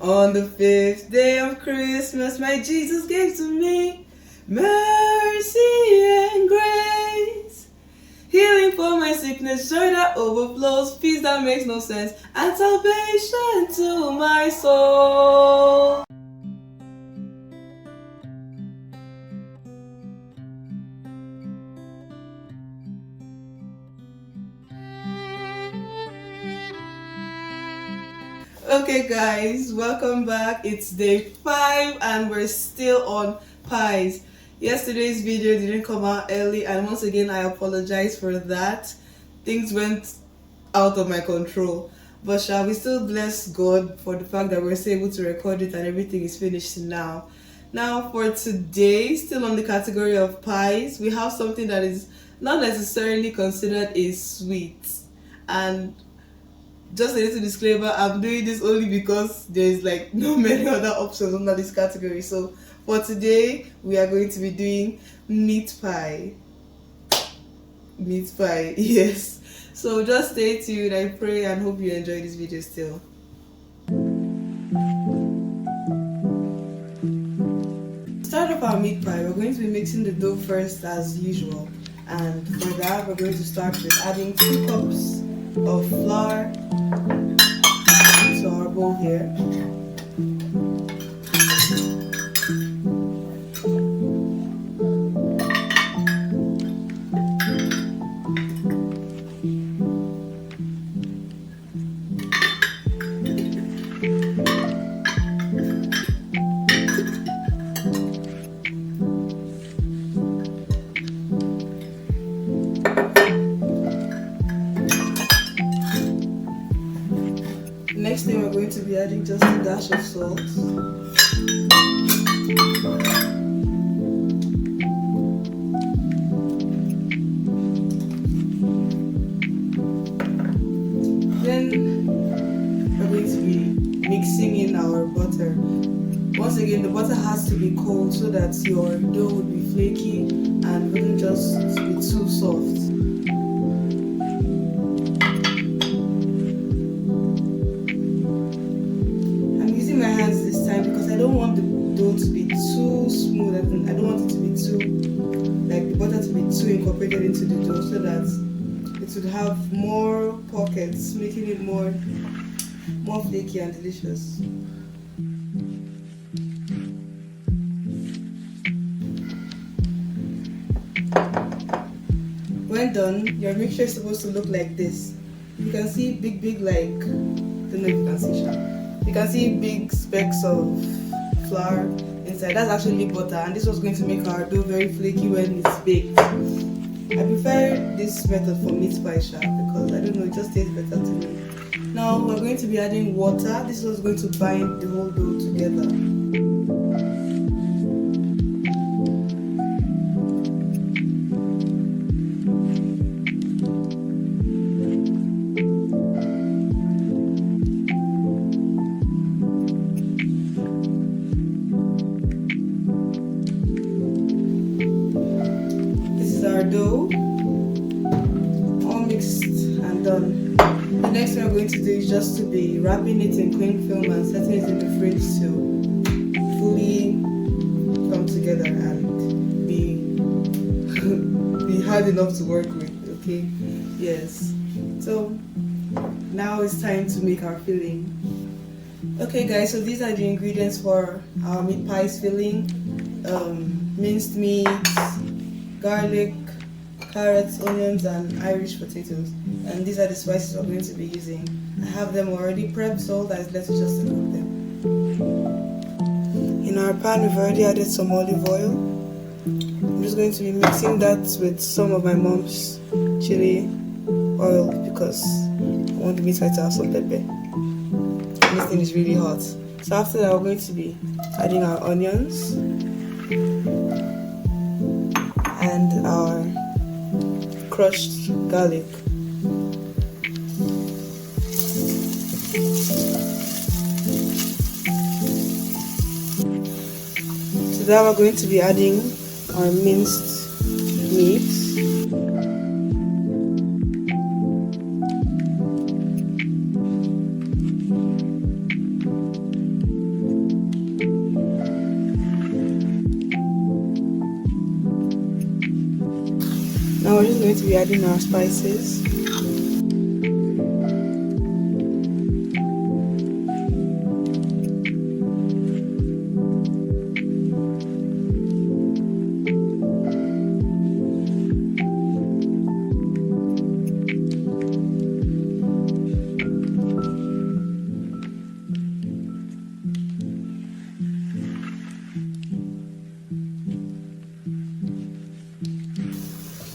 On the fifth day of Christmas, my Jesus gave to me mercy and grace. Healing for my sickness, joy that overflows, peace that makes no sense, and salvation to my soul. Okay guys, welcome back. It's day 5 and we're still on pies. Yesterday's video didn't come out early and once again I apologize for that. Things went out of my control. But shall we still bless God for the fact that we're still able to record it and everything is finished now. Now for today, still on the category of pies, we have something that is not necessarily considered a sweet. And just a little disclaimer, I'm doing this only because there's like no many other options under this category. So for today, we are going to be doing meat pie. Meat pie, yes. So just stay tuned. I pray and hope you enjoy this video still. To start off our meat pie, we're going to be mixing the dough first as usual. And for that, we're going to start with adding 2 cups of flour to our bowl here. Next thing, we're going to be adding just a dash of salt. Then we're going to be mixing in our butter. Once again, the butter has to be cold so that your dough would be flaky and wouldn't just be too soft. My hands this time because I don't want the dough to be too smooth. I don't want it to be too, like the butter to be too incorporated into the dough so that it would have more pockets, making it more flaky and delicious. When done, your mixture is supposed to look like this. You can see big like, I don't know if you can see Sha. You can see big specks of flour inside. That's actually butter, and this was going to make our dough very flaky when it's baked. I prefer this method for meat pie because I don't know, it just tastes better to me. Now we're going to be adding water. This was going to bind the whole dough together. Our dough all mixed and done. The next thing we're going to do is just to be wrapping it in cling film and setting it in the fridge to fully come together and be hard enough to work with. Okay, yes. So now it's time to make our filling. Okay guys, so these are the ingredients for our meat pie's filling. Minced meat, garlic, carrots, onions, and Irish potatoes. And these are the spices we're going to be using. I have them already prepped, so all that is left is just to cook them. In our pan, we've already added some olive oil. I'm just going to be mixing that with some of my mom's chili oil because I want the meat pie to have some pepper. And this thing is really hot. So after that, we're going to be adding our onions and our crushed garlic. To that we're going to be adding our minced meat. we're just going to be adding our spices.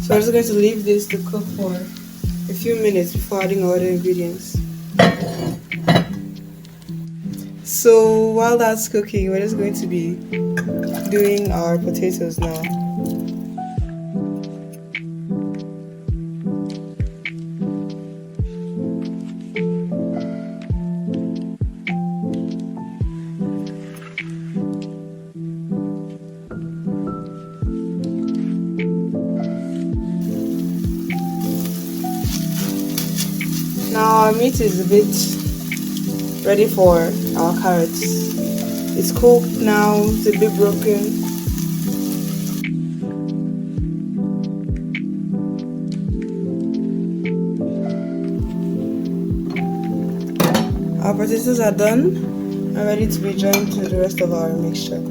So I'm just going to leave this to cook for a few minutes before adding our other ingredients. So while that's cooking, we're just going to be doing our potatoes now. Now our meat is a bit ready for our carrots. It's cooked now, it's a bit broken. Our potatoes are done and ready to be joined to the rest of our mixture.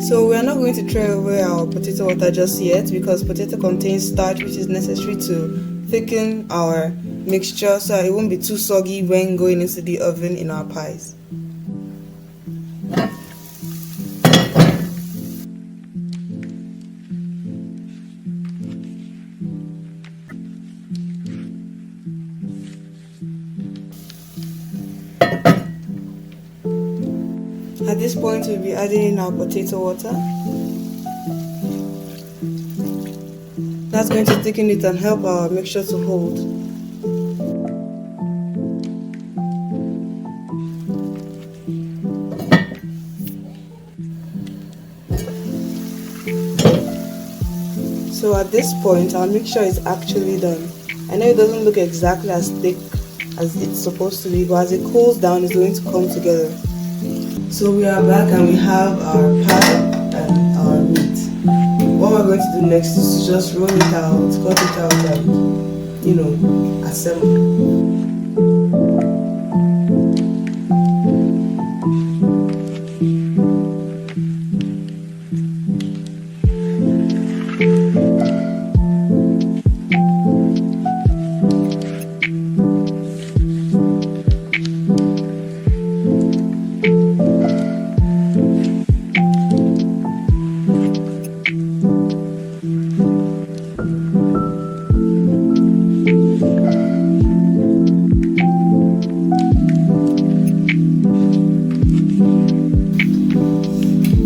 So we are not going to throw away our potato water just yet because potato contains starch which is necessary to thicken our mixture so it won't be too soggy when going into the oven in our pies. At this point, we'll be adding in our potato water. That's going to thicken it and help our mixture to hold. So at this point, our mixture is actually done. I know it doesn't look exactly as thick as it's supposed to be, but as it cools down, it's going to come together. So we are back and we have our pie and our meat. What we're going to do next is to just roll it out, cut it out and, assemble.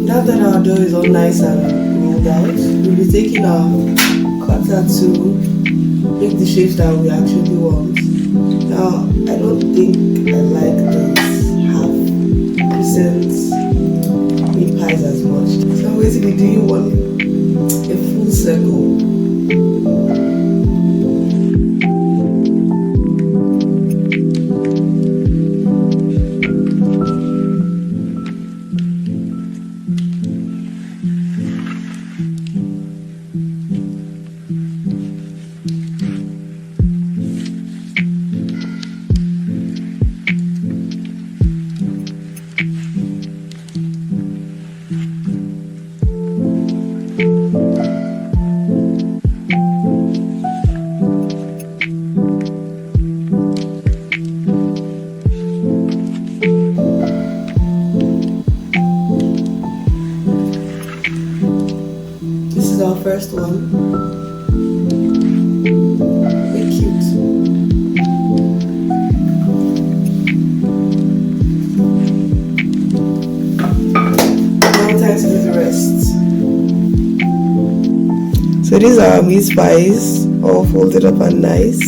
Now that our dough is all nice and rolled out, we'll be taking our cutter to make the shapes that we actually want. Now, I don't think I like this half percent meat pies as much. So I'm going to be doing a full circle. Our first one. Very cute. Now time to do the rest. So these are our meat pies, all folded up and nice.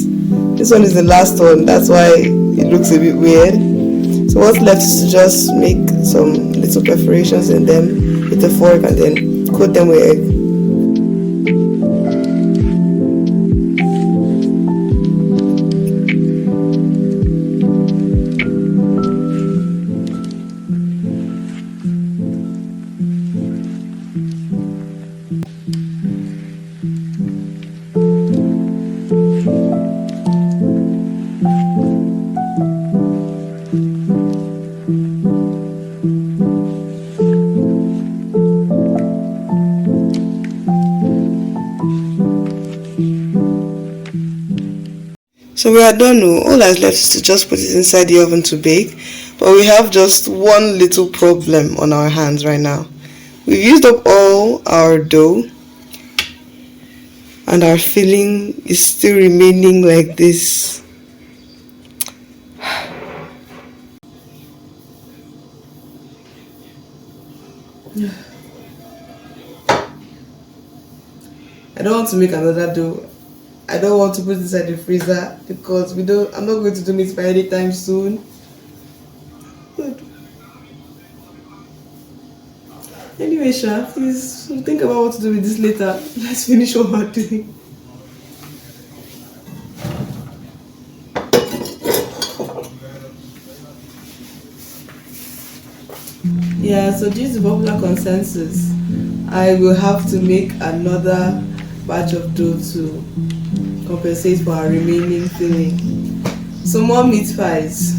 This one is the last one, that's why it looks a bit weird. So what's left is to just make some little perforations in them with a fork and then coat them with egg. So we are done. Oh. All that's left is to just put it inside the oven to bake. But we have just one little problem on our hands right now. We've used up all our dough and our filling is still remaining like this. I don't want to make another dough. I don't want to put it inside the freezer because I'm not going to do meat pie anytime soon. Good. Anyway, Sha, please think about what to do with this later. Let's finish what we're doing. Yeah, so due to popular consensus, I will have to make another batch of dough to compensate for our remaining filling. So more meat pies.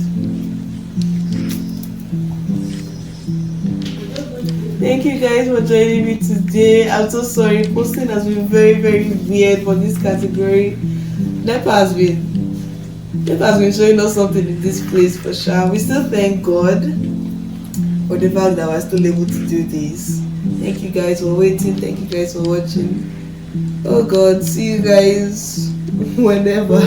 Thank you guys for joining me today. I'm so sorry, posting has been very, very weird for this category. NEPA has been showing us something in this place for sure. We still thank God for the fact that we're still able to do this. Thank you guys for waiting. Thank you guys for watching. Oh God, see you guys whenever.